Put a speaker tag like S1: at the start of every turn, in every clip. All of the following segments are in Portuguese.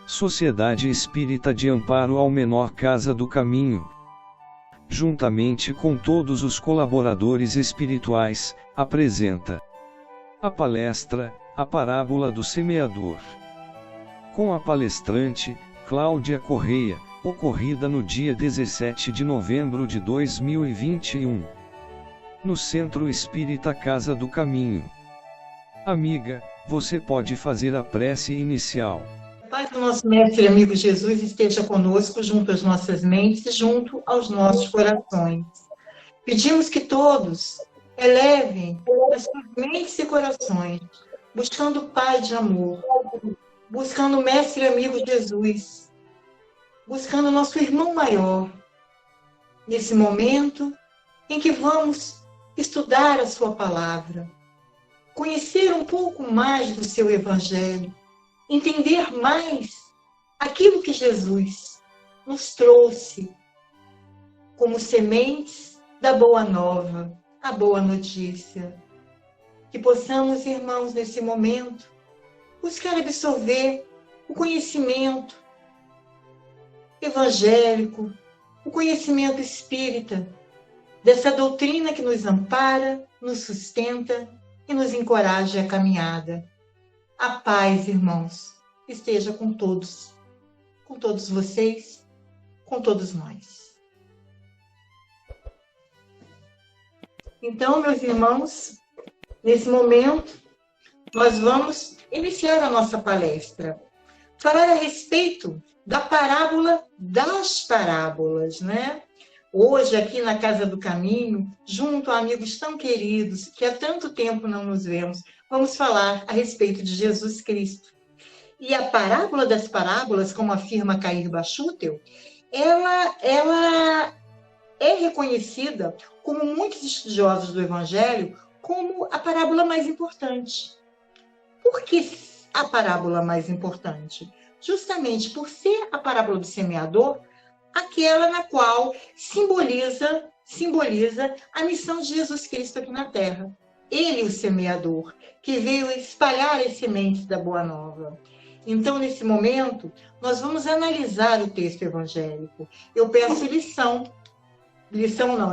S1: Sociedade Espírita de Amparo ao Menor Casa do Caminho, juntamente com todos os colaboradores espirituais, apresenta a palestra, A Parábola do Semeador, com a palestrante, Cláudia Correia, ocorrida no dia 17 de novembro de 2021, no Centro Espírita Casa do Caminho. Amiga, você pode fazer a prece inicial.
S2: Paz do nosso Mestre e amigo Jesus esteja conosco, junto às nossas mentes e junto aos nossos corações. Pedimos que todos elevem as suas mentes e corações, buscando o Pai de amor, buscando o Mestre e amigo Jesus, buscando o nosso irmão maior, nesse momento em que vamos estudar a sua palavra, conhecer um pouco mais do seu Evangelho, entender mais aquilo que Jesus nos trouxe como sementes da boa nova, a boa notícia. Que possamos, irmãos, nesse momento, buscar absorver o conhecimento evangélico, o conhecimento espírita, dessa doutrina que nos ampara, nos sustenta e nos encoraja a caminhada. A paz, irmãos, esteja com todos vocês, com todos nós. Então, meus irmãos, nesse momento, nós vamos iniciar a nossa palestra. Falar a respeito da parábola das parábolas, né? Hoje, aqui na Casa do Caminho, junto a amigos tão queridos, que há tanto tempo não nos vemos, vamos falar a respeito de Jesus Cristo. E a parábola das parábolas, como afirma Cair Bachutel, ela é reconhecida, como muitos estudiosos do Evangelho, como a parábola mais importante. Por que a parábola mais importante? Justamente por ser a parábola do semeador, aquela na qual simboliza a missão de Jesus Cristo aqui na Terra. Ele, o semeador, que veio espalhar as sementes da Boa Nova. Então, nesse momento, nós vamos analisar o texto evangélico. Eu peço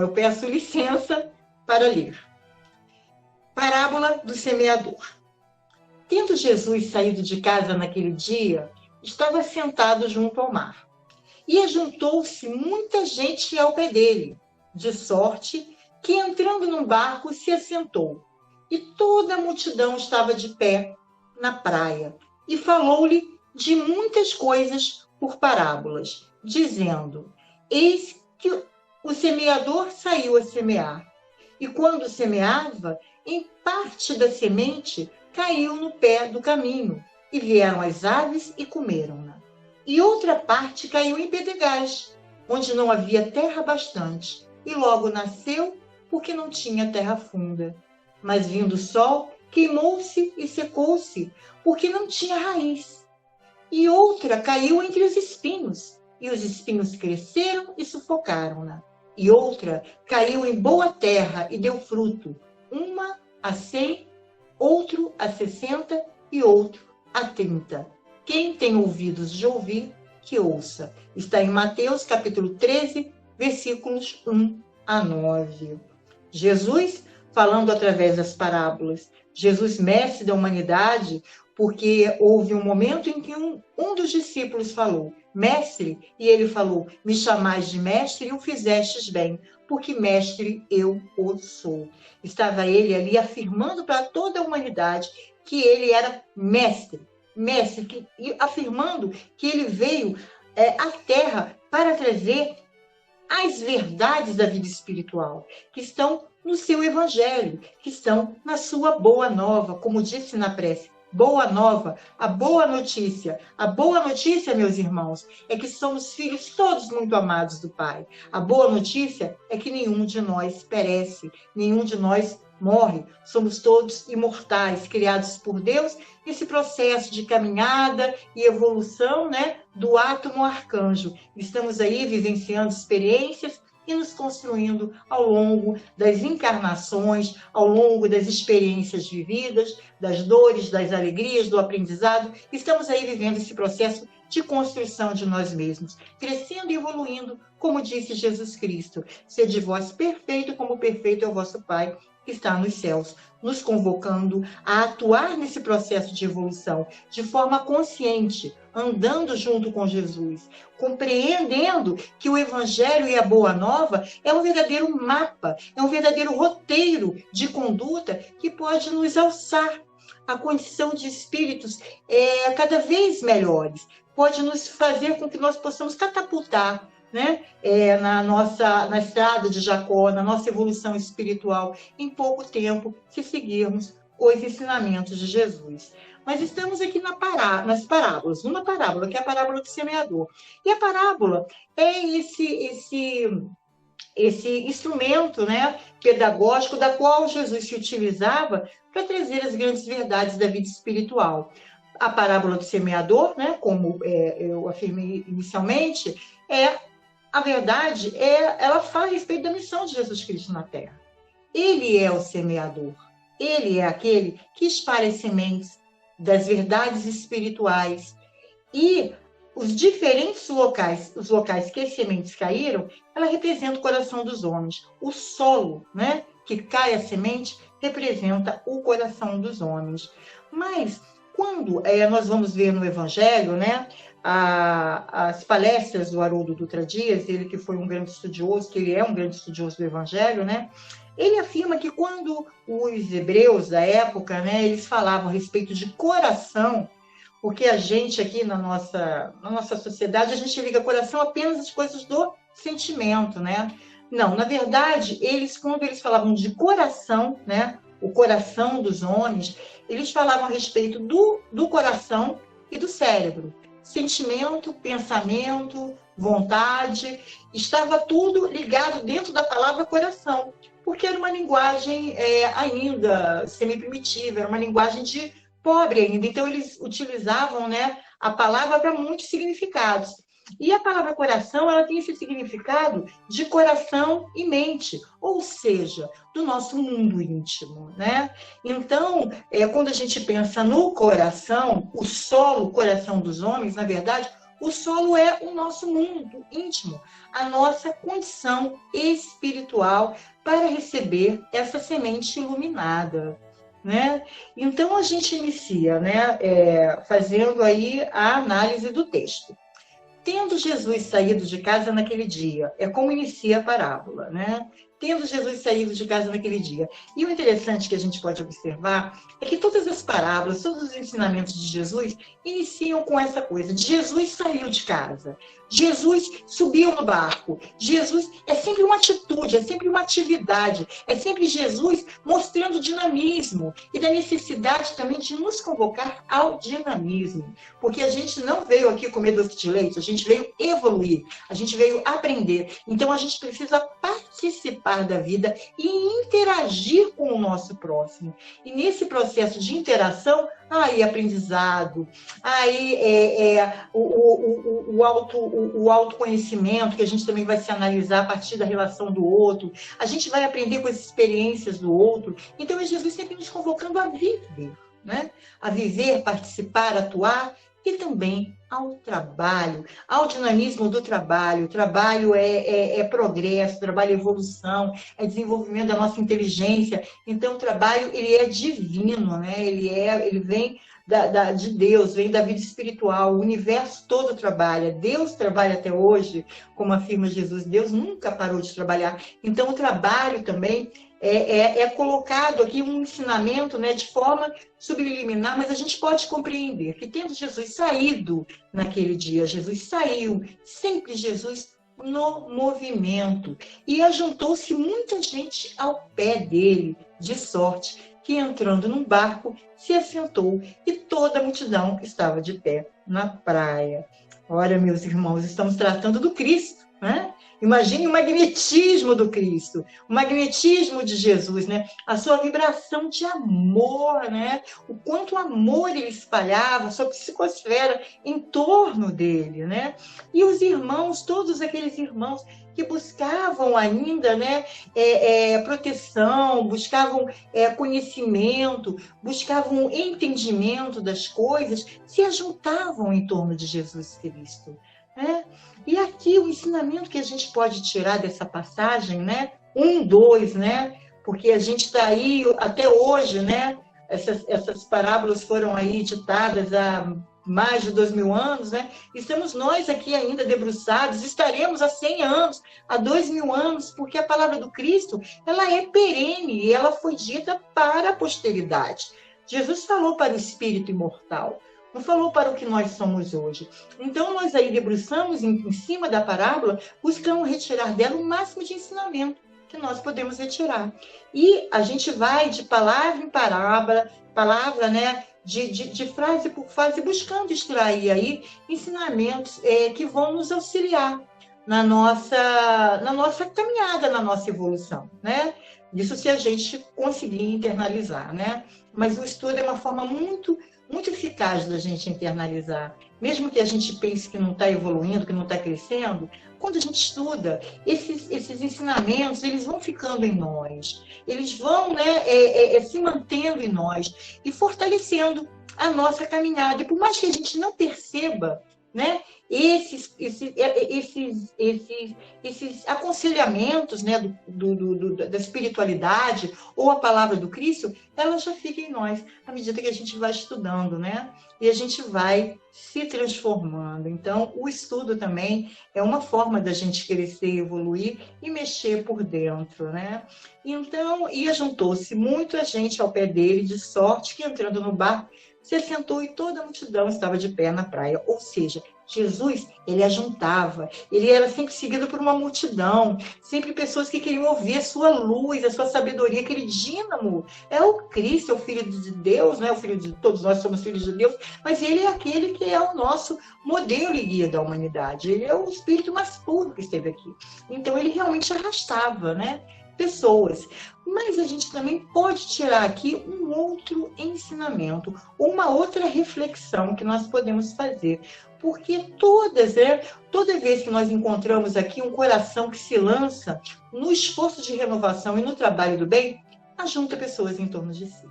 S2: eu peço licença para ler. Parábola do semeador. Tendo Jesus saído de casa naquele dia, estava sentado junto ao mar. E ajuntou-se muita gente ao pé dele, de sorte que, entrando num barco, se assentou. E toda a multidão estava de pé na praia. E falou-lhe de muitas coisas por parábolas, dizendo: eis que o semeador saiu a semear. E quando semeava, em parte da semente caiu no pé do caminho, e vieram as aves e comeram-na. E outra parte caiu em pedregais, onde não havia terra bastante, e logo nasceu, porque não tinha terra funda. Mas vindo o sol, queimou-se e secou-se, porque não tinha raiz. E outra caiu entre os espinhos, e os espinhos cresceram e sufocaram-na. E outra caiu em boa terra e deu fruto, uma a 100, outro a 60 e outro a 30. Quem tem ouvidos de ouvir, que ouça. Está em Mateus, capítulo 13, versículos 1 a 9. Jesus, falando através das parábolas, Jesus, mestre da humanidade, porque houve um momento em que um dos discípulos falou, mestre, e ele falou, me chamais de mestre e o fizestes bem, porque mestre eu o sou. Estava ele ali afirmando para toda a humanidade que ele era mestre, afirmando que ele veio à Terra para trazer as verdades da vida espiritual, que estão no seu Evangelho, que estão na sua boa nova, como disse na prece. Boa nova, a boa notícia. A boa notícia, meus irmãos, é que somos filhos todos muito amados do Pai. A boa notícia é que nenhum de nós perece, nenhum de nós morre. Somos todos imortais, criados por Deus, nesse processo de caminhada e evolução, né, do átomo ao arcanjo. Estamos aí vivenciando experiências e nos construindo ao longo das encarnações, ao longo das experiências vividas, das dores, das alegrias, do aprendizado. Estamos aí vivendo esse processo de construção de nós mesmos, crescendo e evoluindo, como disse Jesus Cristo: sede vós perfeito, como perfeito é o vosso Pai que está nos céus, nos convocando a atuar nesse processo de evolução de forma consciente, andando junto com Jesus, compreendendo que o Evangelho e a Boa Nova é um verdadeiro mapa, é um verdadeiro roteiro de conduta que pode nos alçar à condição de espíritos cada vez melhores, pode nos fazer com que nós possamos catapultar, né, na estrada de Jacó, na nossa evolução espiritual, em pouco tempo, se seguirmos os ensinamentos de Jesus. Mas estamos aqui nas parábolas, numa parábola, que é a parábola do semeador. E a parábola é esse instrumento, né, pedagógico, da qual Jesus se utilizava para trazer as grandes verdades da vida espiritual. A parábola do semeador, né, como eu afirmei inicialmente, a verdade ela fala a respeito da missão de Jesus Cristo na Terra. Ele é o semeador. Ele é aquele que espalha as sementes das verdades espirituais. E os diferentes locais, os locais que as sementes caíram, ela representa o coração dos homens. O solo, né, que cai a semente, representa o coração dos homens. Mas quando nós vamos ver no Evangelho, né, as palestras do Haroldo Dutra Dias, ele que foi um grande estudioso, que ele é um grande estudioso do Evangelho, né, ele afirma que quando os hebreus da época, né, eles falavam a respeito de coração, porque a gente aqui na nossa sociedade, a gente liga coração apenas às coisas do sentimento, né? Não, na verdade, quando eles falavam de coração, né, o coração dos homens, eles falavam a respeito do coração e do cérebro. Sentimento, pensamento, vontade, estava tudo ligado dentro da palavra coração, porque era uma linguagem ainda semi-primitiva, era uma linguagem de pobre ainda, então eles utilizavam, né, a palavra para muitos significados. E a palavra coração, ela tem esse significado de coração e mente, ou seja, do nosso mundo íntimo, né? Então, quando a gente pensa no coração, o solo, o coração dos homens, na verdade, o solo é o nosso mundo íntimo, a nossa condição espiritual para receber essa semente iluminada, né? Então, a gente inicia, né, fazendo aí a análise do texto. Tendo Jesus saído de casa naquele dia, é como inicia a parábola, né? Tendo Jesus saído de casa naquele dia. E o interessante que a gente pode observar é que todas as parábolas, todos os ensinamentos de Jesus iniciam com essa coisa. Jesus saiu de casa, Jesus subiu no barco, Jesus é sempre uma atitude, é sempre uma atividade, é sempre Jesus mostrando dinamismo e da necessidade também de nos convocar ao dinamismo. Porque a gente não veio aqui comer doce de leite, a gente veio evoluir, a gente veio aprender. Então a gente precisa participar da vida e interagir com o nosso próximo. E nesse processo de interação, aí aprendizado, aí o autoconhecimento, que a gente também vai se analisar a partir da relação do outro, a gente vai aprender com as experiências do outro. Então é Jesus sempre nos convocando a viver, né? A viver, participar, atuar, e também ao trabalho, ao dinamismo do trabalho. O trabalho é progresso, trabalho é evolução, é desenvolvimento da nossa inteligência. Então, o trabalho ele é divino, né? Ele vem de Deus, vem da vida espiritual. O universo todo trabalha. Deus trabalha até hoje, como afirma Jesus. Deus nunca parou de trabalhar. Então, o trabalho também é colocado aqui um ensinamento, né, de forma subliminar, mas a gente pode compreender que tendo Jesus saído naquele dia, Jesus saiu, sempre Jesus no movimento. E ajuntou-se muita gente ao pé dele, de sorte que entrando num barco se assentou e toda a multidão estava de pé na praia. Ora, meus irmãos, estamos tratando do Cristo, né? Imagine o magnetismo do Cristo, o magnetismo de Jesus, né? A sua vibração de amor, né? O quanto amor ele espalhava, a sua psicosfera em torno dele, né? E os irmãos, todos aqueles irmãos que buscavam ainda, né, proteção, buscavam conhecimento, buscavam entendimento das coisas, se ajuntavam em torno de Jesus Cristo, né? E aqui o ensinamento que a gente pode tirar dessa passagem, né? 1, 2, né? Porque a gente está aí até hoje, né? Essas parábolas foram aí ditadas há mais de 2000 anos, né? Estamos nós aqui ainda debruçados, estaremos há 100 anos, há 2000 anos, porque a palavra do Cristo, ela é perene e ela foi dita para a posteridade. Jesus falou para o espírito imortal, não falou para o que nós somos hoje. Então, nós aí debruçamos em cima da parábola, buscando retirar dela o máximo de ensinamento que nós podemos retirar. E a gente vai de palavra em palavra, né, de frase por frase, buscando extrair aí ensinamentos que vão nos auxiliar na nossa caminhada, na nossa evolução, né? Isso se a gente conseguir internalizar, né? Mas o estudo é uma forma muito eficaz da gente internalizar. Mesmo que a gente pense que não está evoluindo, que não está crescendo, quando a gente estuda, esses ensinamentos, eles vão ficando em nós, eles vão, né, se mantendo em nós e fortalecendo a nossa caminhada. E por mais que a gente não perceba, né, esses aconselhamentos, né, da espiritualidade ou a palavra do Cristo, ela já fica em nós à medida que a gente vai estudando, né? E a gente vai se transformando. Então, o estudo também é uma forma da gente crescer, evoluir e mexer por dentro, né? Então, e ajuntou-se muita gente ao pé dele, de sorte que, entrando no barco, se assentou e toda a multidão estava de pé na praia. Ou seja, Jesus, ele ajuntava, ele era sempre seguido por uma multidão, sempre pessoas que queriam ouvir a sua luz, a sua sabedoria, aquele dínamo. É o Cristo, é o Filho de Deus, né? O filho de todos nós somos filhos de Deus, mas ele é aquele que é o nosso modelo e guia da humanidade. Ele é o espírito mais puro que esteve aqui. Então, ele realmente arrastava, né, pessoas. Mas a gente também pode tirar aqui um outro ensinamento, uma outra reflexão que nós podemos fazer. Porque toda vez que nós encontramos aqui um coração que se lança no esforço de renovação e no trabalho do bem, ajunta pessoas em torno de si.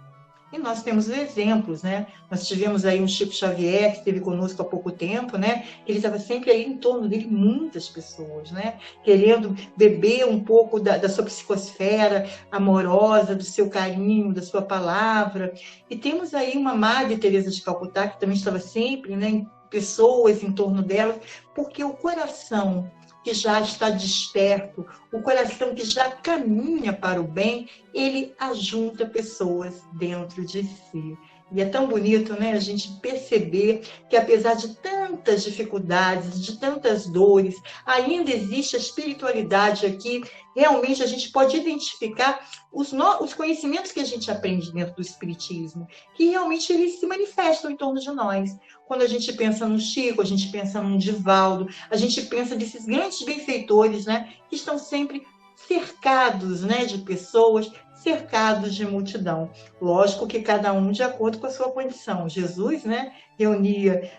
S2: E nós temos exemplos, né? Nós tivemos aí um Chico Xavier, que esteve conosco há pouco tempo, né? Ele estava sempre aí em torno dele, muitas pessoas, né? Querendo beber um pouco da sua psicosfera amorosa, do seu carinho, da sua palavra. E temos aí uma Madre Teresa de Calcutá, que também estava sempre, né, pessoas em torno dela, porque o coração que já está desperto, o coração que já caminha para o bem, ele ajunta pessoas dentro de si. E é tão bonito, né, a gente perceber que, apesar de tantas dificuldades, de tantas dores, ainda existe a espiritualidade aqui. Realmente a gente pode identificar os conhecimentos que a gente aprende dentro do Espiritismo, que realmente eles se manifestam em torno de nós. Quando a gente pensa no Chico, a gente pensa no Divaldo, a gente pensa desses grandes benfeitores, né, que estão sempre cercados, né, de pessoas, cercados de multidão. Lógico que cada um de acordo com a sua condição. Jesus, né, reunia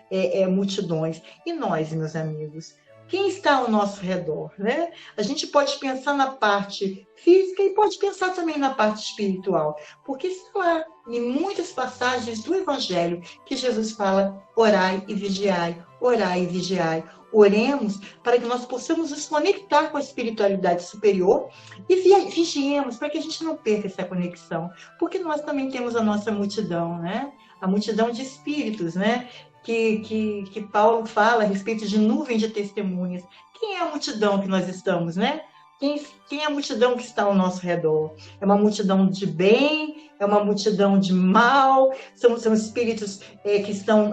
S2: multidões. E nós, meus amigos, quem está ao nosso redor, né? A gente pode pensar na parte física e pode pensar também na parte espiritual, porque está lá em muitas passagens do Evangelho que Jesus fala: orai e vigiai, orai e vigiai. Oremos para que nós possamos nos conectar com a espiritualidade superior e vigiemos para que a gente não perca essa conexão, porque nós também temos a nossa multidão, né? A multidão de espíritos, né? Que Paulo fala a respeito de nuvem de testemunhas. Quem é a multidão que nós estamos, né? Quem é a multidão que está ao nosso redor? É uma multidão de bem, é uma multidão de mal, são espíritos que estão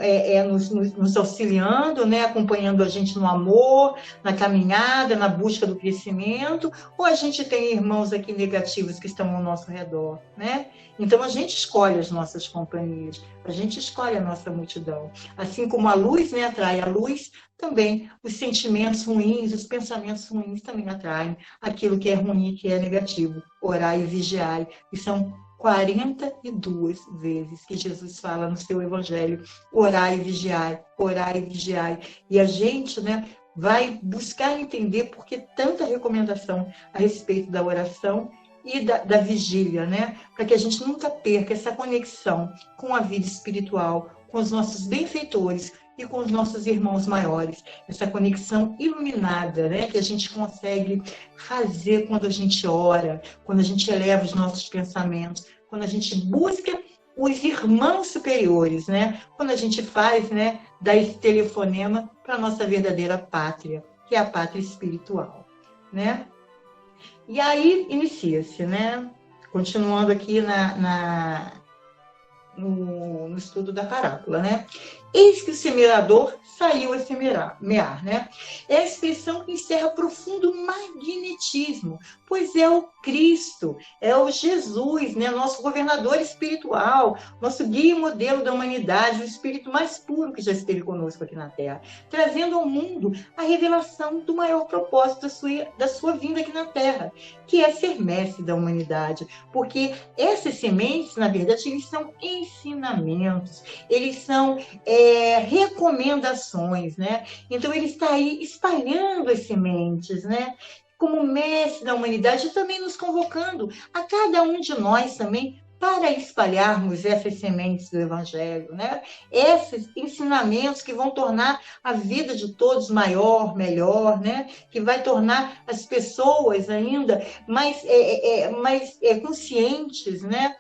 S2: nos auxiliando, né? Acompanhando a gente no amor, na caminhada, na busca do crescimento, ou a gente tem irmãos aqui negativos que estão ao nosso redor, né? Então a gente escolhe as nossas companhias, a gente escolhe a nossa multidão. Assim como a luz, né, atrai a luz, também os sentimentos ruins, os pensamentos ruins também atraem aquilo que é ruim, que é negativo. Orai e vigiai. E são 42 vezes que Jesus fala no seu evangelho: orai e vigiai, orai e vigiai. E a gente, né, vai buscar entender por que tanta recomendação a respeito da oração e da vigília, né? Para que a gente nunca perca essa conexão com a vida espiritual, com os nossos benfeitores e com os nossos irmãos maiores. Essa conexão iluminada, né? Que a gente consegue fazer quando a gente ora, quando a gente eleva os nossos pensamentos, quando a gente busca os irmãos superiores, né? Quando a gente faz, né, dar esse telefonema para a nossa verdadeira pátria, que é a pátria espiritual, né? E aí inicia-se, né? Continuando aqui no estudo da parábola, né? Eis que o semeador saiu a semear, né? É a expressão que encerra profundo magnetismo, pois é o Cristo, é o Jesus, né? Nosso governador espiritual, nosso guia e modelo da humanidade, o espírito mais puro que já esteve conosco aqui na Terra, trazendo ao mundo a revelação do maior propósito da sua vinda aqui na Terra, que é ser mestre da humanidade, porque essas sementes, na verdade, eles são ensinamentos, eles são recomendações, né? Então ele está aí espalhando as sementes, né? Como mestre da humanidade, e também nos convocando a cada um de nós também para espalharmos essas sementes do Evangelho, né? Esses ensinamentos que vão tornar a vida de todos maior, melhor, né? Que vai tornar as pessoas ainda mais conscientes, né?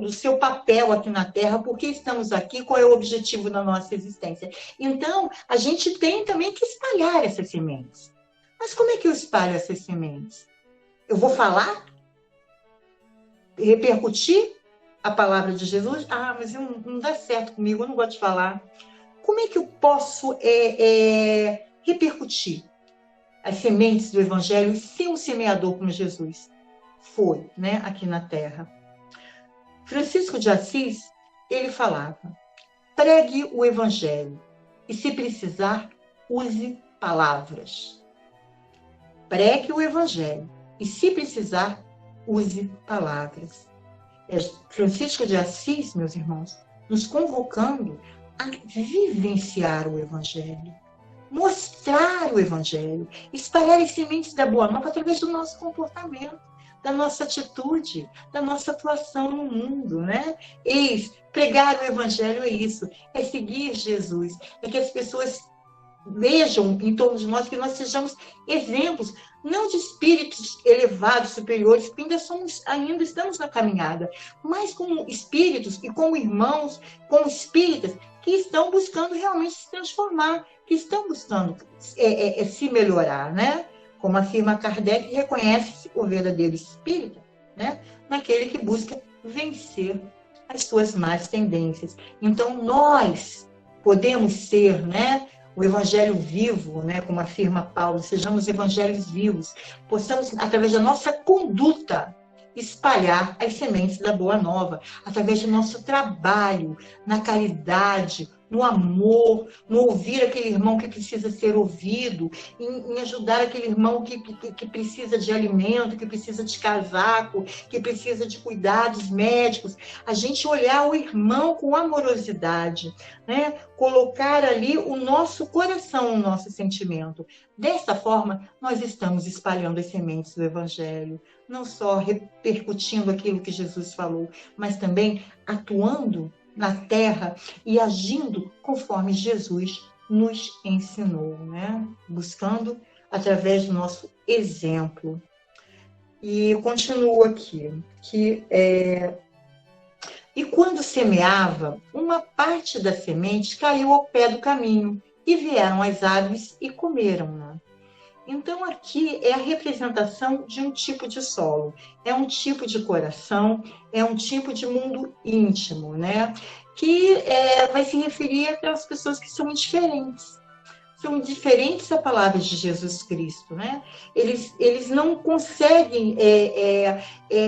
S2: Do seu papel aqui na Terra, por que estamos aqui, qual é o objetivo da nossa existência. Então, a gente tem também que espalhar essas sementes. Mas como é que eu espalho essas sementes? Eu vou falar? Repercutir a palavra de Jesus? Ah, mas não dá certo comigo, eu não gosto de falar. Como é que eu posso repercutir as sementes do Evangelho e ser um semeador como Jesus foi, né, aqui na Terra? Francisco de Assis, ele falava: pregue o Evangelho e, se precisar, use palavras. Pregue o Evangelho e, se precisar, use palavras. É Francisco de Assis, meus irmãos, nos convocando a vivenciar o Evangelho, mostrar o Evangelho, espalhar as sementes da Boa Nova através do nosso comportamento, da nossa atitude, da nossa atuação no mundo, né? Pregar o Evangelho é isso, é seguir Jesus, é que as pessoas vejam em torno de nós que nós sejamos exemplos, não de espíritos elevados, superiores, porque ainda estamos na caminhada, mas como espíritos e como irmãos, como espíritas, que estão buscando realmente se transformar, que estão buscando se melhorar, né? Como afirma Kardec, reconhece o verdadeiro espírita, né? Naquele que busca vencer as suas más tendências. Então, nós podemos ser, né, o evangelho vivo, né, como afirma Paulo, sejamos evangelhos vivos, possamos, através da nossa conduta, espalhar as sementes da Boa Nova, através do nosso trabalho, na caridade, no amor, no ouvir aquele irmão que precisa ser ouvido, em ajudar aquele irmão que precisa de alimento, que precisa de casaco, que precisa de cuidados médicos. A gente olhar o irmão com amorosidade, né? Colocar ali o nosso coração, o nosso sentimento. Dessa forma, nós estamos espalhando as sementes do Evangelho, não só repercutindo aquilo que Jesus falou, mas também atuando na Terra e agindo conforme Jesus nos ensinou, né? Buscando através do nosso exemplo. E continuo aqui, e quando semeava, uma parte da semente caiu ao pé do caminho, e vieram as aves e comeram-na. Então, aqui é a representação de um tipo de solo, é um tipo de coração, é um tipo de mundo íntimo, né? Que vai se referir àquelas pessoas que são indiferentes. São indiferentes à palavra de Jesus Cristo, né? Eles não conseguem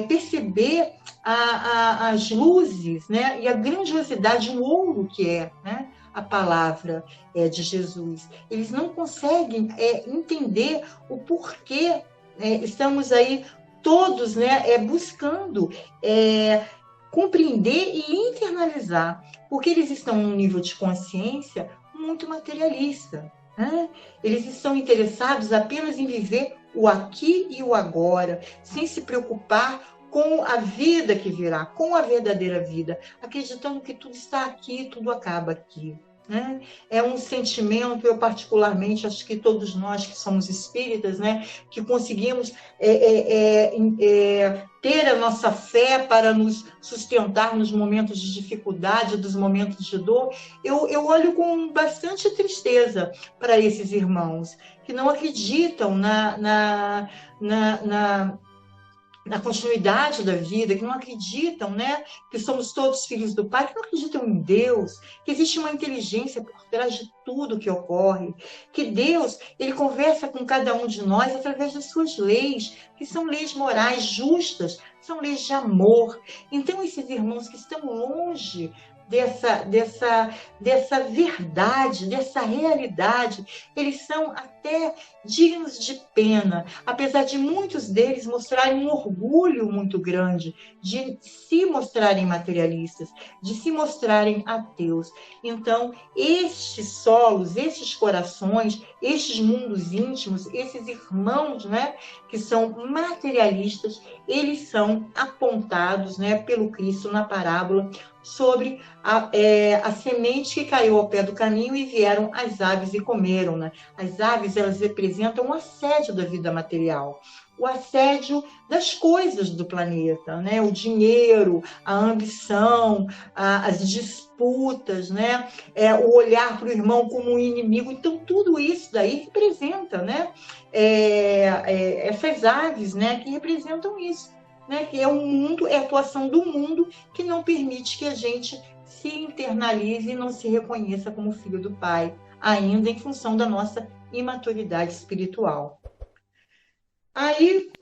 S2: perceber as luzes, né? E a grandiosidade, o ouro que é, né? A palavra de Jesus. Eles não conseguem entender o porquê estamos aí todos, né, buscando compreender e internalizar, porque eles estão num nível de consciência muito materialista, né? Eles estão interessados apenas em viver o aqui e o agora, sem se preocupar com a vida que virá, com a verdadeira vida, acreditando que tudo está aqui, tudo acaba aqui, né? É um sentimento, eu particularmente, acho que todos nós que somos espíritas, né, que conseguimos ter a nossa fé para nos sustentar nos momentos de dificuldade, dos momentos de dor, eu olho com bastante tristeza para esses irmãos que não acreditam na continuidade da vida, que não acreditam, né, que somos todos filhos do Pai, que não acreditam em Deus, que existe uma inteligência por trás de tudo que ocorre, que Deus, ele conversa com cada um de nós através das suas leis, que são leis morais justas, são leis de amor. Então, esses irmãos que estão longe dessa verdade, dessa realidade, eles são até dignos de pena, apesar de muitos deles mostrarem um orgulho muito grande de se mostrarem materialistas, de se mostrarem ateus. Então, estes solos, estes corações, estes mundos íntimos, esses irmãos, né, que são materialistas, eles são apontados, né, pelo Cristo na parábola sobre a semente que caiu ao pé do caminho e vieram as aves e comeram, né? As aves, elas representam o assédio da vida material, o assédio das coisas do planeta, né? O dinheiro, a ambição, as disputas, né? O olhar para o irmão como um inimigo. Então, tudo isso daí representa, né? Essas aves, né? Que representam isso. Né, que é o mundo, é a atuação do mundo que não permite que a gente se internalize e não se reconheça como filho do Pai, ainda em função da nossa imaturidade espiritual. Aí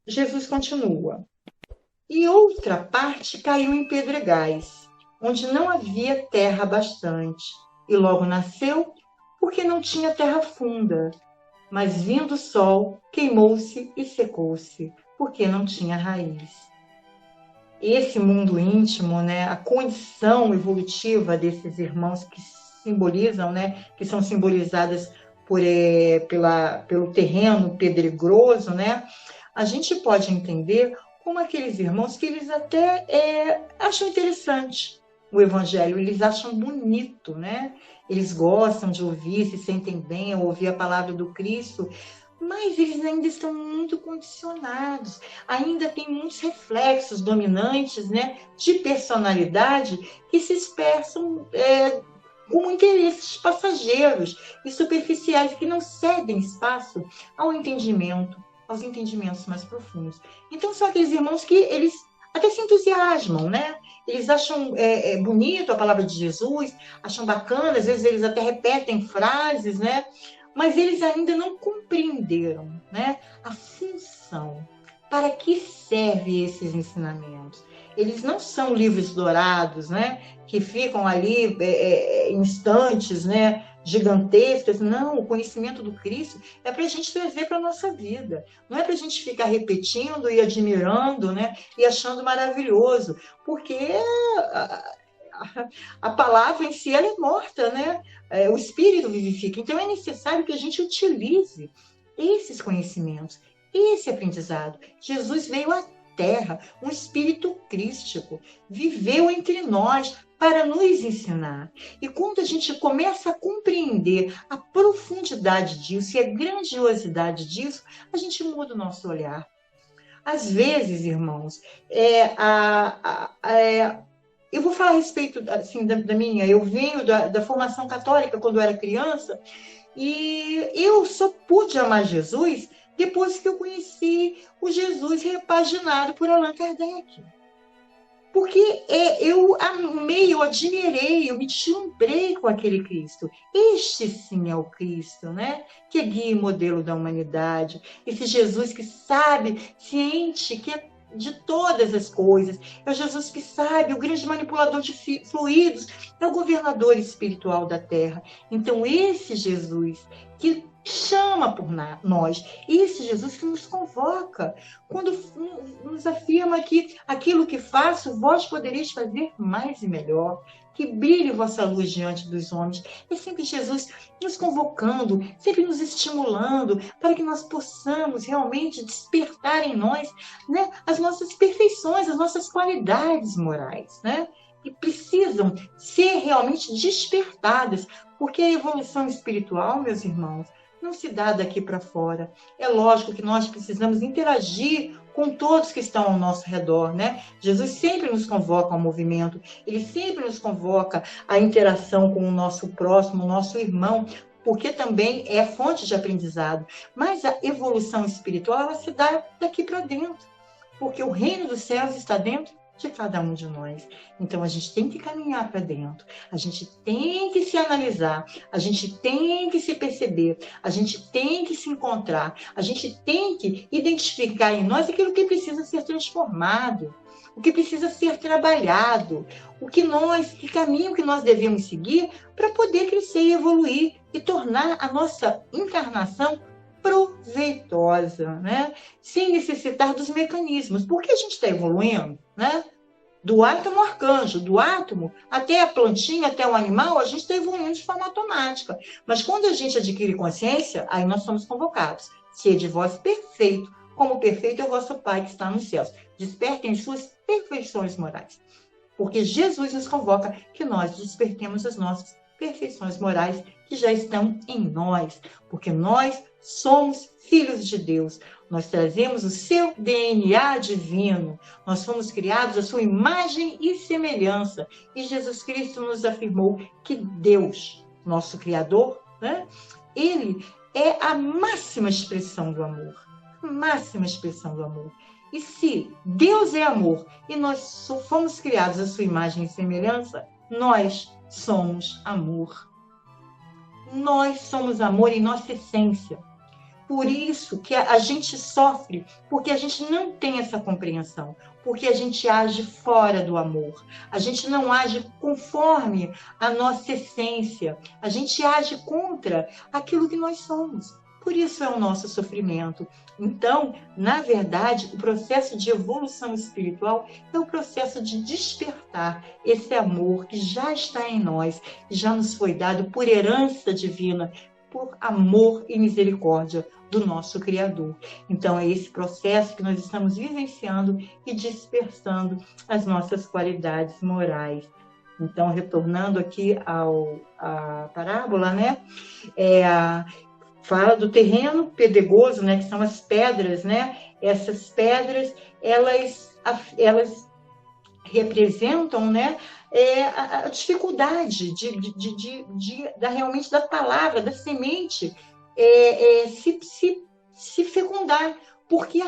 S2: Jesus continua. E outra parte caiu em pedregais, onde não havia terra bastante, e logo nasceu, porque não tinha terra funda. Mas vindo o sol, queimou-se e secou-se, porque não tinha raiz. Esse mundo íntimo, né, a condição evolutiva desses irmãos que simbolizam, né, que são simbolizadas pelo terreno pedregoso, né, a gente pode entender como aqueles irmãos que eles até acham interessante o evangelho, eles acham bonito, né? Eles gostam de ouvir, se sentem bem ao ouvir a palavra do Cristo, mas eles ainda estão muito condicionados, ainda tem muitos reflexos dominantes, né, de personalidade que se expressam como interesses passageiros e superficiais que não cedem espaço ao entendimento, aos entendimentos mais profundos. Então, são aqueles irmãos que eles até se entusiasmam, né? Eles acham bonito a palavra de Jesus, acham bacana, às vezes eles até repetem frases, né? Mas eles ainda não compreenderam, né, a função, para que servem esses ensinamentos. Eles não são livros dourados, né, que ficam ali instantes, né, gigantescas. Não, o conhecimento do Cristo é para a gente trazer para a nossa vida. Não é para a gente ficar repetindo e admirando, né, e achando maravilhoso, porque a palavra em si ela é morta, né? O espírito vivifica. Então é necessário que a gente utilize esses conhecimentos, esse aprendizado. Jesus veio à Terra, um espírito crístico, viveu entre nós para nos ensinar. E quando a gente começa a compreender a profundidade disso e a grandiosidade disso, a gente muda o nosso olhar. Às vezes, irmãos, eu vou falar a respeito assim, da minha. Eu venho da formação católica quando eu era criança, e eu só pude amar Jesus depois que eu conheci o Jesus repaginado por Allan Kardec. Porque eu amei, eu admirei, eu me deslumbrei com aquele Cristo. Este sim é o Cristo, né? Que é guia e modelo da humanidade. Esse Jesus que sabe, ciente, que é de todas as coisas. É o Jesus que sabe, o grande manipulador de fluidos, é o governador espiritual da Terra. Então, esse Jesus que chama por nós, esse Jesus que nos convoca, quando nos afirma que aquilo que faço, vós podereis fazer mais e melhor, que brilhe vossa luz diante dos homens. É sempre Jesus nos convocando, sempre nos estimulando, para que nós possamos realmente despertar em nós, né, as nossas perfeições, as nossas qualidades morais, né? E precisam ser realmente despertadas, porque a evolução espiritual, meus irmãos, não se dá daqui para fora. É lógico que nós precisamos interagir com todos que estão ao nosso redor, né? Jesus sempre nos convoca ao movimento, ele sempre nos convoca à interação com o nosso próximo, o nosso irmão, porque também é fonte de aprendizado. Mas a evolução espiritual, ela se dá daqui para dentro, porque o reino dos céus está dentro de cada um de nós. Então, a gente tem que caminhar para dentro, a gente tem que se analisar, a gente tem que se perceber, a gente tem que se encontrar, a gente tem que identificar em nós aquilo que precisa ser transformado, o que precisa ser trabalhado, que caminho que nós devemos seguir para poder crescer e evoluir e tornar a nossa encarnação proveitosa, né? Sem necessitar dos mecanismos. Porque a gente está evoluindo, né? Do átomo ao arcanjo, do átomo até a plantinha, até o animal, a gente está evoluindo de forma automática. Mas quando a gente adquire consciência, aí nós somos convocados. Sede vós perfeito, como perfeito é o vosso Pai que está nos céus. Despertem suas perfeições morais. Porque Jesus nos convoca que nós despertemos as nossas perfeições morais que já estão em nós. Porque nós somos filhos de Deus. Nós trazemos o seu DNA divino. Nós fomos criados à sua imagem e semelhança. E Jesus Cristo nos afirmou que Deus, nosso Criador, né, ele é a máxima expressão do amor. Máxima expressão do amor. E se Deus é amor e nós fomos criados à sua imagem e semelhança, nós somos amor. Nós somos amor em nossa essência. Por isso que a gente sofre, porque a gente não tem essa compreensão, porque a gente age fora do amor, a gente não age conforme a nossa essência, a gente age contra aquilo que nós somos. Por isso é o nosso sofrimento. Então, na verdade, o processo de evolução espiritual é o processo de despertar esse amor que já está em nós, que já nos foi dado por herança divina, por amor e misericórdia do nosso Criador. Então, é esse processo que nós estamos vivenciando e dispersando as nossas qualidades morais. Então, retornando aqui à parábola, né? Fala do terreno pedregoso, né? Que são as pedras, né? Essas pedras, elas representam, né? A dificuldade realmente da palavra, da semente se fecundar, porque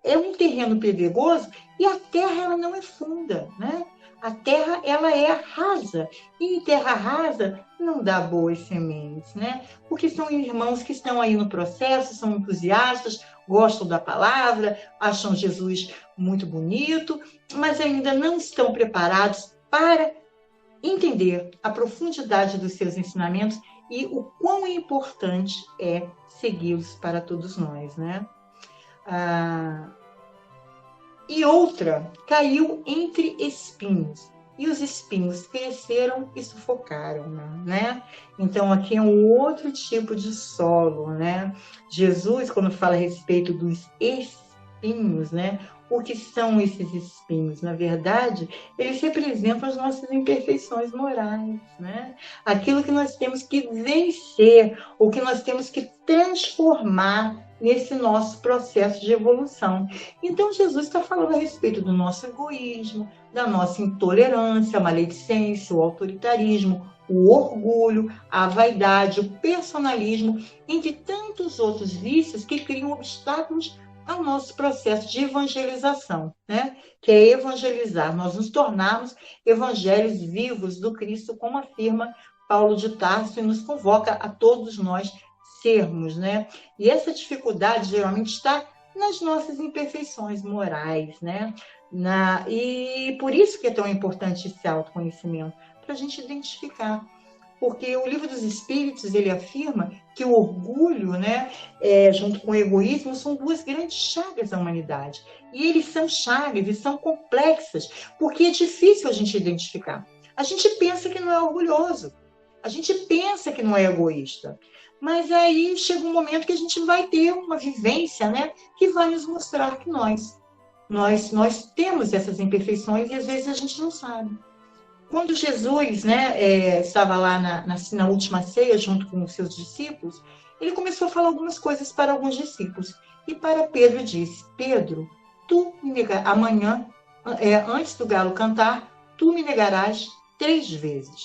S2: é um terreno pedregoso e a terra ela não é funda, né? A terra ela é rasa e em terra rasa não dá boas sementes, né? Porque são irmãos que estão aí no processo, são entusiastas, gostam da palavra, acham Jesus muito bonito, mas ainda não estão preparados para entender a profundidade dos seus ensinamentos e o quão importante é segui-los para todos nós, né? E outra caiu entre espinhos, e os espinhos cresceram e sufocaram, né? Então, aqui é um outro tipo de solo, né? Jesus, quando fala a respeito dos espinhos, né? o que são esses espinhos? Na verdade, eles representam as nossas imperfeições morais, né? Aquilo que nós temos que vencer, o que nós temos que transformar nesse nosso processo de evolução. Então, Jesus está falando a respeito do nosso egoísmo, da nossa intolerância, a maledicência, o autoritarismo, o orgulho, a vaidade, o personalismo, entre tantos outros vícios que criam obstáculos ao nosso processo de evangelização, né? Que é evangelizar, nós nos tornarmos evangelhos vivos do Cristo, como afirma Paulo de Tarso e nos convoca a todos nós sermos, né? E essa dificuldade geralmente está nas nossas imperfeições morais, né? E por isso que é tão importante esse autoconhecimento, para a gente identificar. Porque o Livro dos Espíritos, ele afirma que o orgulho, né, junto com o egoísmo, são duas grandes chagas da humanidade. E eles são chagas e são complexas, porque é difícil a gente identificar. A gente pensa que não é orgulhoso, a gente pensa que não é egoísta, mas aí chega um momento que a gente vai ter uma vivência, né, que vai nos mostrar que nós temos essas imperfeições e às vezes a gente não sabe. Quando Jesus, né, estava lá na última ceia, junto com os seus discípulos, ele começou a falar algumas coisas para alguns discípulos. E para Pedro disse: Pedro, tu me negarás, amanhã, antes do galo cantar, tu me negarás 3 vezes.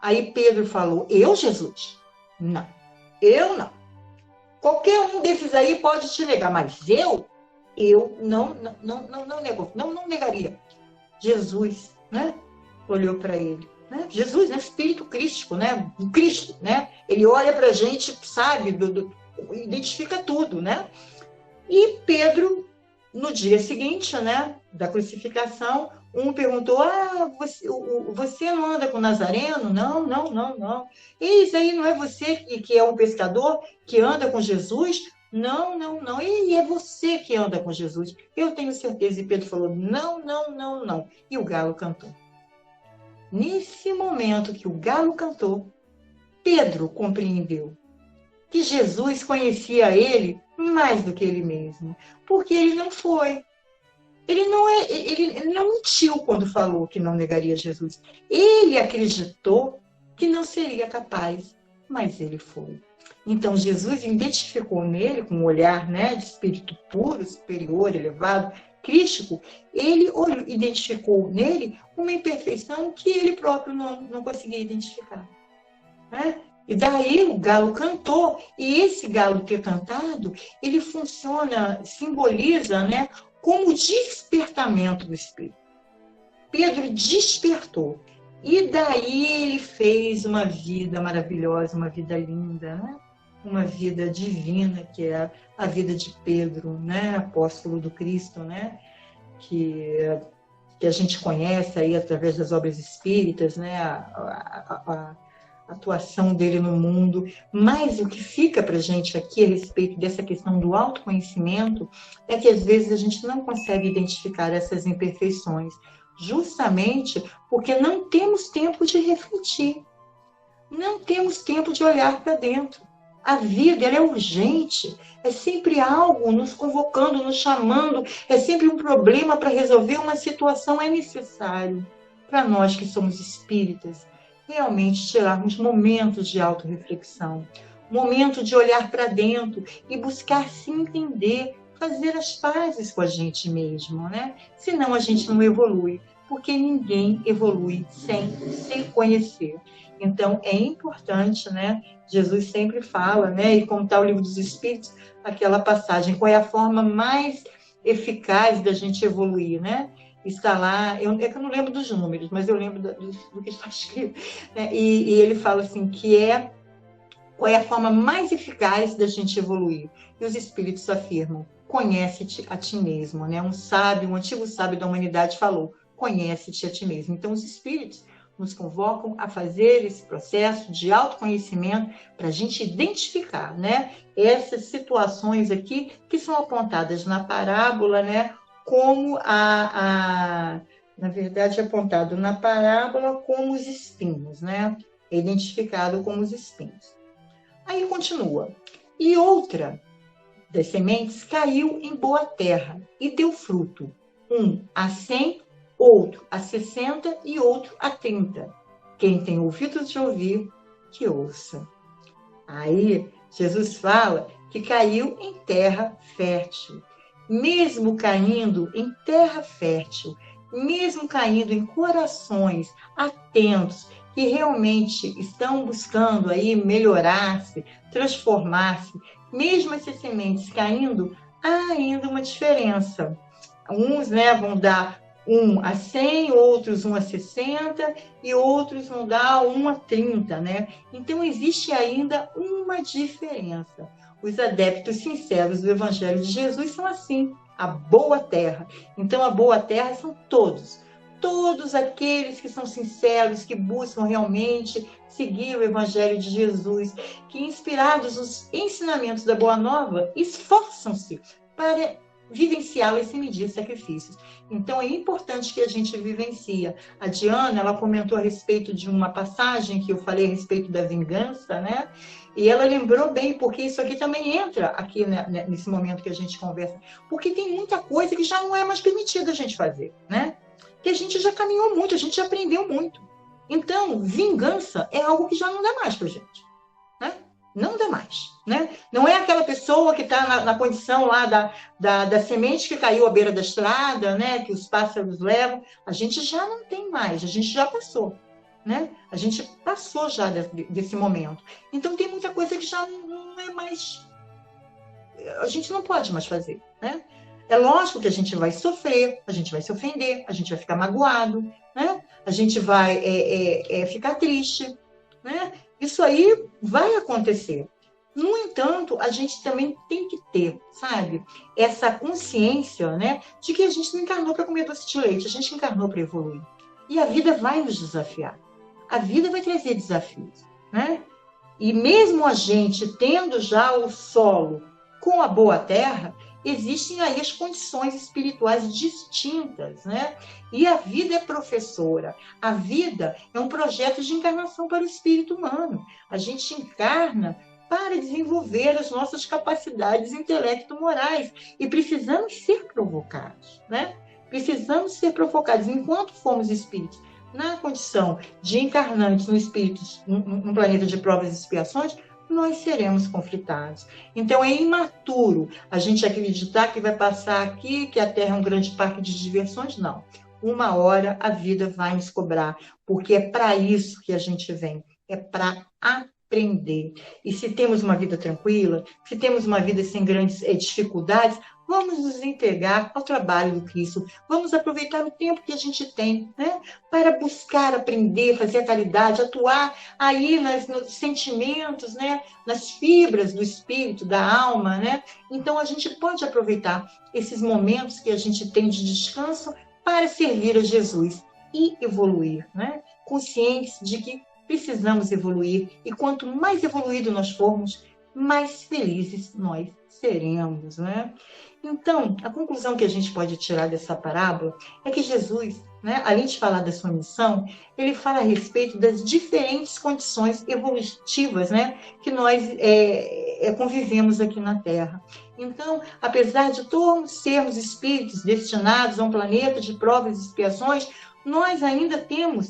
S2: Aí Pedro falou: Eu, Jesus? Não, eu não. Qualquer um desses aí pode te negar, mas eu não nego, não negaria. Jesus, né? Olhou para ele, né? Jesus, né? Espírito crístico, né? O Cristo, né? Ele olha para a gente, sabe, identifica tudo, né? E Pedro, no dia seguinte, né, da crucificação, um perguntou: você não anda com Nazareno? Não. Isso aí não é você que é um pescador que anda com Jesus? Não. E é você que anda com Jesus? Eu tenho certeza. E Pedro falou: não. E o galo cantou. Nesse momento que o galo cantou, Pedro compreendeu que Jesus conhecia ele mais do que ele mesmo, porque ele não foi. Ele não mentiu quando falou que não negaria Jesus. Ele acreditou que não seria capaz, mas ele foi. Então Jesus identificou nele, com um olhar, né, de espírito puro, superior, elevado, crístico, ele identificou nele uma imperfeição que ele próprio não conseguia identificar, né? E daí o galo cantou, e esse galo ter cantado, ele funciona, simboliza, né, como despertamento do Espírito. Pedro despertou, e daí ele fez uma vida maravilhosa, uma vida linda, né? Uma vida divina, que é a vida de Pedro, né? Apóstolo do Cristo, né? Que a gente conhece aí através das obras espíritas, né? A atuação dele no mundo. Mas o que fica para a gente aqui a respeito dessa questão do autoconhecimento é que às vezes a gente não consegue identificar essas imperfeições, justamente porque não temos tempo de refletir, não temos tempo de olhar para dentro. A vida, ela é urgente, é sempre algo nos convocando, nos chamando, é sempre um problema para resolver uma situação. É necessário, para nós que somos espíritas, realmente tirarmos momentos de autorreflexão, momento de olhar para dentro e buscar se entender, fazer as pazes com a gente mesmo, né? Senão a gente não evolui, porque ninguém evolui sem se conhecer. Então, é importante, né? Jesus sempre fala, né? E como está o Livro dos Espíritos, aquela passagem, qual é a forma mais eficaz da gente evoluir, né? Está lá, é que eu não lembro dos números, mas eu lembro do que está escrito, né? E ele fala assim, qual é a forma mais eficaz da gente evoluir? E os Espíritos afirmam: conhece-te a ti mesmo, né? Um antigo sábio da humanidade falou: conhece-te a ti mesmo. Então, os Espíritos nos convocam a fazer esse processo de autoconhecimento para a gente identificar, né, essas situações aqui que são apontadas na parábola, né, como na verdade, é apontado na parábola como os espinhos, né, é identificado como os espinhos. Aí continua. E outra das sementes caiu em boa terra e deu fruto, um a 100, outro a 60 e outro a 30. Quem tem ouvidos de ouvir, que ouça. Aí, Jesus fala que caiu em terra fértil. Mesmo caindo em terra fértil, mesmo caindo em corações atentos, que realmente estão buscando aí melhorar-se, transformar-se, mesmo essas sementes caindo, há ainda uma diferença. Uns, né, vão dar 1 a 100, outros 1 a 60 e outros vão dar 1 a 30, né? Então, existe ainda uma diferença. Os adeptos sinceros do Evangelho de Jesus são assim, a boa terra. Então, a boa terra são todos aqueles que são sinceros, que buscam realmente seguir o Evangelho de Jesus, que, inspirados nos ensinamentos da Boa Nova, esforçam-se para vivenciá-la sem medir sacrifícios. Então, é importante que a gente vivencie. A Diana, ela comentou a respeito de uma passagem que eu falei a respeito da vingança, né? E ela lembrou bem, porque isso aqui também entra aqui, né, nesse momento que a gente conversa, porque tem muita coisa que já não é mais permitida a gente fazer, né? Que a gente já caminhou muito, a gente já aprendeu muito. Então, vingança é algo que já não dá mais pra gente, né? Não dá mais, né? Não é aquela pessoa que está na condição lá da semente que caiu à beira da estrada, né? Que os pássaros levam. A gente já não tem mais, a gente já passou, né? A gente passou já desse momento. Então, tem muita coisa que já não é mais... A gente não pode mais fazer, né? É lógico que a gente vai sofrer, a gente vai se ofender, a gente vai ficar magoado, né? A gente vai ficar triste, né? Isso aí vai acontecer. No entanto, a gente também tem que ter, sabe, essa consciência, né, de que a gente não encarnou para comer doce de leite, a gente encarnou para evoluir. E a vida vai nos desafiar. A vida vai trazer desafios, né? E mesmo a gente tendo já o solo com a boa terra, existem aí as condições espirituais distintas, né? E a vida é professora. A vida é um projeto de encarnação para o espírito humano. A gente encarna para desenvolver as nossas capacidades intelecto-morais e precisamos ser provocados, né? Precisamos ser provocados. Enquanto formos espíritos na condição de encarnantes no espírito, num planeta de provas e expiações, nós seremos conflitados. Então, é imaturo a gente acreditar que vai passar aqui, que a Terra é um grande parque de diversões. Não. Uma hora a vida vai nos cobrar, porque é para isso que a gente vem, é para aprender. E se temos uma vida tranquila, se temos uma vida sem grandes dificuldades, vamos nos entregar ao trabalho do Cristo. Vamos aproveitar o tempo que a gente tem, né, para buscar aprender, fazer a caridade, atuar aí nos sentimentos, né, nas fibras do espírito, da alma, né? Então, a gente pode aproveitar esses momentos que a gente tem de descanso para servir a Jesus e evoluir, né? Conscientes de que precisamos evoluir. E quanto mais evoluído nós formos, mais felizes nós seremos, né? Então, a conclusão que a gente pode tirar dessa parábola é que Jesus, né, além de falar da sua missão, ele fala a respeito das diferentes condições evolutivas, né, que nós convivemos aqui na Terra. Então, apesar de todos sermos espíritos destinados a um planeta de provas e expiações, nós ainda temos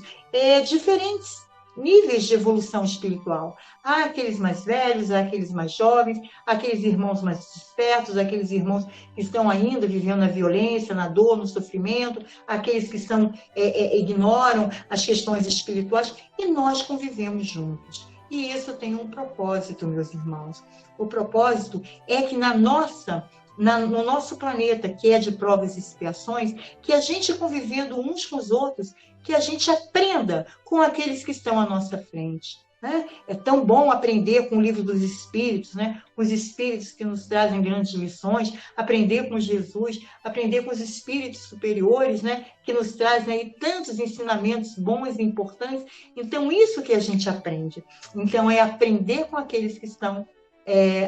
S2: diferentes níveis de evolução espiritual. Há aqueles mais velhos, há aqueles mais jovens, há aqueles irmãos mais despertos, aqueles irmãos que estão ainda vivendo na violência, na dor, no sofrimento, aqueles que ignoram as questões espirituais, e nós convivemos juntos. E isso tem um propósito, meus irmãos. O propósito é que no nosso planeta, que é de provas e expiações, que a gente convivendo uns com os outros, que a gente aprenda com aqueles que estão à nossa frente, né? É tão bom aprender com o livro dos Espíritos, né? Os Espíritos que nos trazem grandes lições, aprender com Jesus, aprender com os Espíritos superiores, né? Que nos trazem aí tantos ensinamentos bons e importantes. Então, isso que a gente aprende. Então, é aprender com aqueles que estão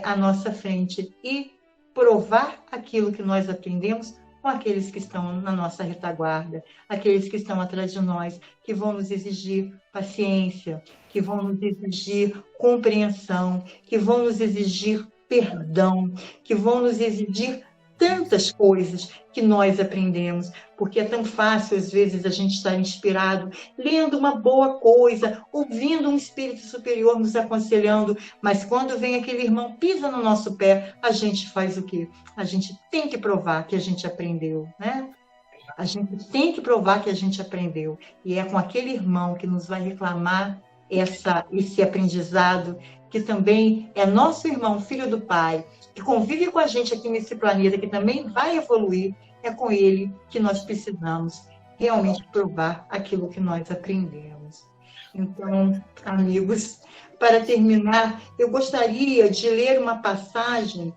S2: à nossa frente e provar aquilo que nós aprendemos com aqueles que estão na nossa retaguarda, aqueles que estão atrás de nós, que vão nos exigir paciência, que vão nos exigir compreensão, que vão nos exigir perdão, que vão nos exigir tantas coisas que nós aprendemos, porque é tão fácil, às vezes, a gente estar inspirado, lendo uma boa coisa, ouvindo um espírito superior nos aconselhando, mas quando vem aquele irmão, pisa no nosso pé, a gente faz o quê? A gente tem que provar que a gente aprendeu, né? A gente tem que provar que a gente aprendeu. E é com aquele irmão que nos vai reclamar esse aprendizado, que também é nosso irmão, filho do Pai, que convive com a gente aqui nesse planeta, que também vai evoluir, é com ele que nós precisamos realmente provar aquilo que nós aprendemos. Então, amigos, para terminar, eu gostaria de ler uma passagem,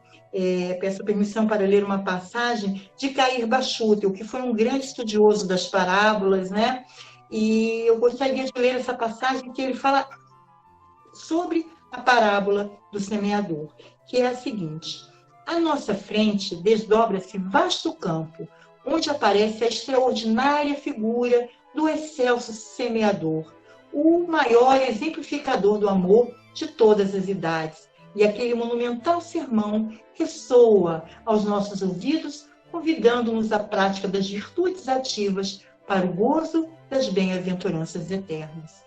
S2: peço permissão para ler uma passagem de Cair Bachutel, que foi um grande estudioso das parábolas, né? E eu gostaria de ler essa passagem que ele fala sobre a parábola do semeador, que é a seguinte: à nossa frente desdobra-se vasto campo, onde aparece a extraordinária figura do excelso semeador, o maior exemplificador do amor de todas as idades, e aquele monumental sermão ressoa aos nossos ouvidos, convidando-nos à prática das virtudes ativas para o gozo das bem-aventuranças eternas.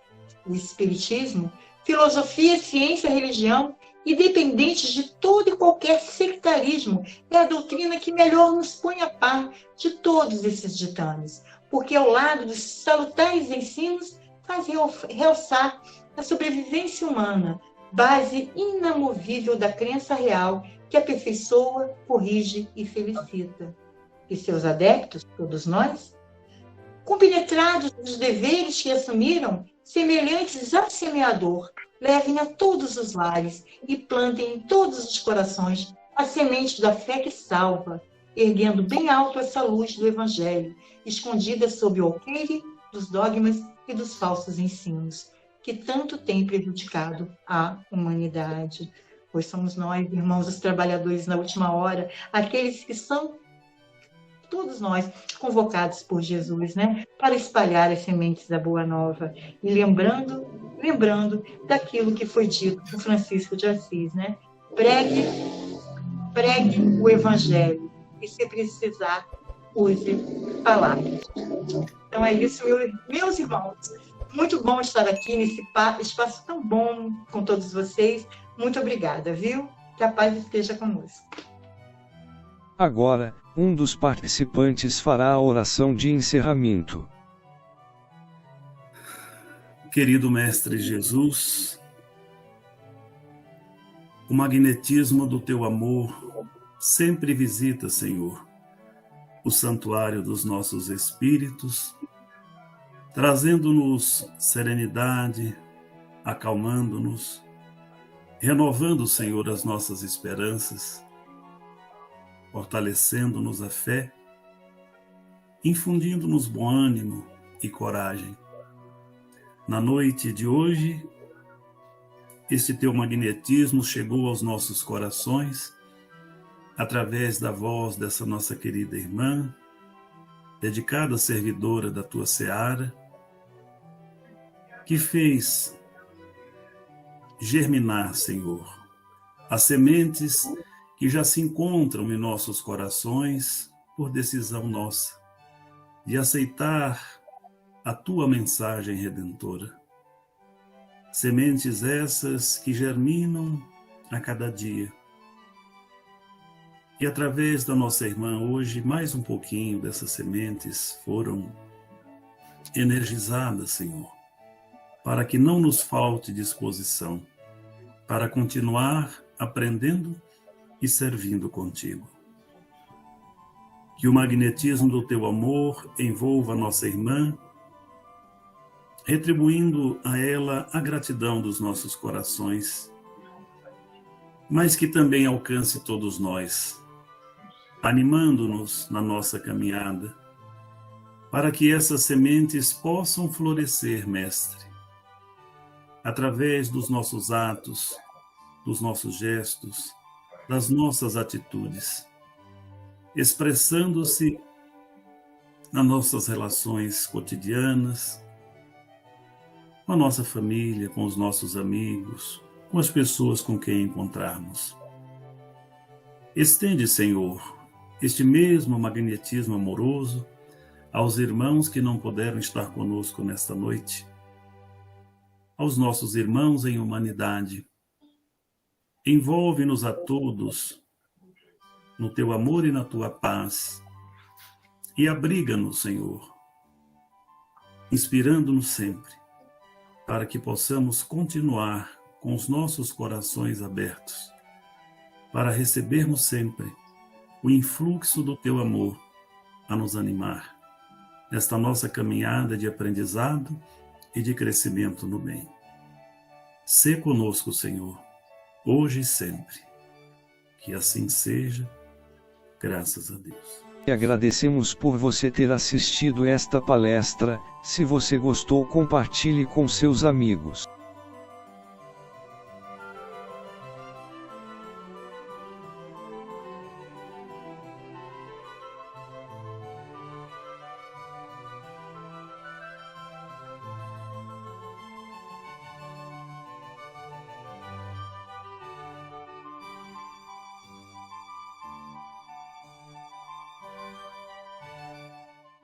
S2: O Espiritismo, filosofia, ciência, religião, independentes de todo e qualquer sectarismo, é a doutrina que melhor nos põe a par de todos esses ditames, porque ao lado dos salutares ensinos faz realçar a sobrevivência humana, base inamovível da crença real que aperfeiçoa, corrige e felicita. E seus adeptos, todos nós, compenetrados dos deveres que assumiram, semelhantes ao semeador, levem a todos os lares e plantem em todos os corações a semente da fé que salva, erguendo bem alto essa luz do Evangelho, escondida sob o alqueire dos dogmas e dos falsos ensinos, que tanto tem prejudicado a humanidade. Pois somos nós, irmãos, os trabalhadores na última hora, aqueles que são todos nós convocados por Jesus, né, para espalhar as sementes da Boa Nova. E lembrando daquilo que foi dito por Francisco de Assis, né? Pregue o Evangelho e, se precisar, use palavras. Então é isso, meus irmãos. Muito bom estar aqui nesse espaço tão bom com todos vocês. Muito obrigada, viu? Que a paz esteja conosco.
S1: Agora, um dos participantes fará a oração de encerramento.
S3: Querido Mestre Jesus, o magnetismo do teu amor sempre visita, Senhor, o santuário dos nossos espíritos, trazendo-nos serenidade, acalmando-nos, renovando, Senhor, as nossas esperanças, fortalecendo-nos a fé, infundindo-nos bom ânimo e coragem. Na noite de hoje, este teu magnetismo chegou aos nossos corações, através da voz dessa nossa querida irmã, dedicada servidora da tua seara, que fez germinar, Senhor, as sementes que já se encontram em nossos corações por decisão nossa, de aceitar a tua mensagem redentora. Sementes essas que germinam a cada dia. E através da nossa irmã hoje, mais um pouquinho dessas sementes foram energizadas, Senhor, para que não nos falte disposição, para continuar aprendendo e servindo contigo. Que o magnetismo do teu amor envolva a nossa irmã, retribuindo a ela a gratidão dos nossos corações, mas que também alcance todos nós, animando-nos na nossa caminhada, para que essas sementes possam florescer, Mestre, através dos nossos atos, dos nossos gestos, das nossas atitudes, expressando-se nas nossas relações cotidianas, com a nossa família, com os nossos amigos, com as pessoas com quem encontrarmos. Estende, Senhor, este mesmo magnetismo amoroso aos irmãos que não puderam estar conosco nesta noite, aos nossos irmãos em humanidade. Envolve-nos a todos no teu amor e na tua paz, e abriga-nos, Senhor, inspirando-nos sempre, para que possamos continuar com os nossos corações abertos, para recebermos sempre o influxo do teu amor a nos animar, nesta nossa caminhada de aprendizado e de crescimento no bem. Sê conosco, Senhor, hoje e sempre. Que assim seja, graças a Deus.
S1: E agradecemos por você ter assistido esta palestra. Se você gostou, compartilhe com seus amigos.